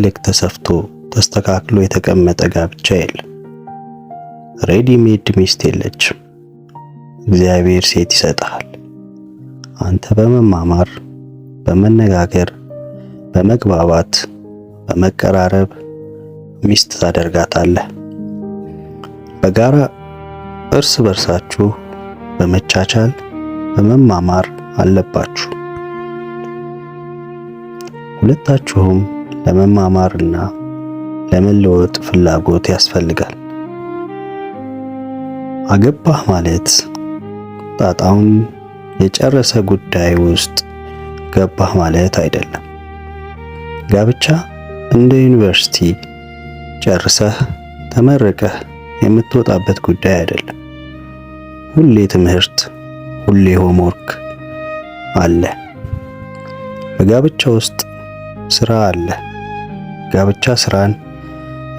ልክ ተሰፍቶ ተስተካክሎ የተቀመጠ ጋብቻ የለም። ሬዲ ሜድ ሚስት የለችም። እግዚአብሔር ሴት ይሰጣል። አንተ በመማማር፣ በመነጋገር፣ በመግባባት፣ በመቀራረብ ሚስት ታደርጋታለህ። በጋራ እርስ በርሳችሁ በመቻቻል በመማማር አለባችሁ። ሁለታችሁም ለመማማርና ለመለወጥ ፍላጎት ያስፈልጋል። አገባህ ማለት ጣጣውን የጨረሰ ጉዳይ ውስጥ ገባህ ማለት አይደለም። ጋብቻ እንደ ዩኒቨርሲቲ ጨርሰህ ተመረቀህ የምትወጣበት ጉዳይ አይደለም። ሁሌ ትምህርት፣ ሁሌ ሆምወርክ አለ። በጋብቻ ውስጥ ስራ አለ። ጋብቻ ስራን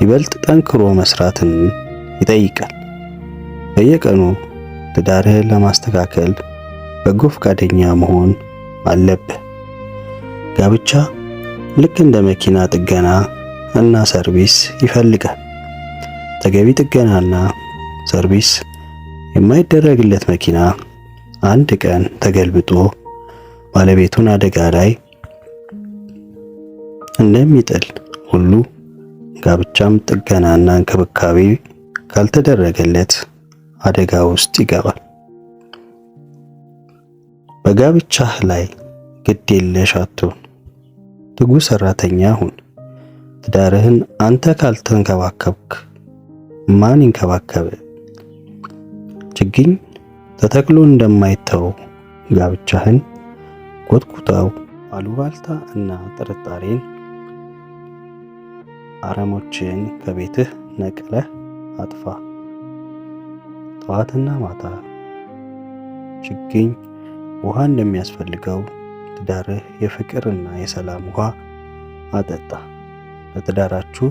ይበልጥ ጠንክሮ መስራትን ይጠይቃል። በየቀኑ ትዳርህን ለማስተካከል በጎ ፈቃደኛ መሆን አለብህ። ጋብቻ ልክ እንደ መኪና ጥገና እና ሰርቪስ ይፈልጋል። ተገቢ ጥገናና ሰርቪስ የማይደረግለት መኪና አንድ ቀን ተገልብጦ ባለቤቱን አደጋ ላይ እንደሚጥል ሁሉ ጋብቻም ጥገናና እንክብካቤ ካልተደረገለት አደጋ ውስጥ ይገባል። በጋብቻህ ላይ ግድ የለሽ አትሁን። ትጉ ሰራተኛ ሁን። ትዳርህን አንተ ካልተንከባከብክ ማን ይንከባከብ? ችግኝ ተተክሎ እንደማይተው ጋብቻህን ኮትኩተው። አሉባልታ እና ጥርጣሬን፣ አረሞችን ከቤትህ ነቅለህ አጥፋ። ጠዋትና ማታ ችግኝ ውሃ እንደሚያስፈልገው ትዳርህ የፍቅርና የሰላም ውሃ አጠጣ። ለትዳራችሁ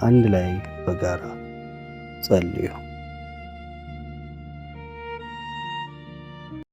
አንድ ላይ በጋራ ጸልዩ።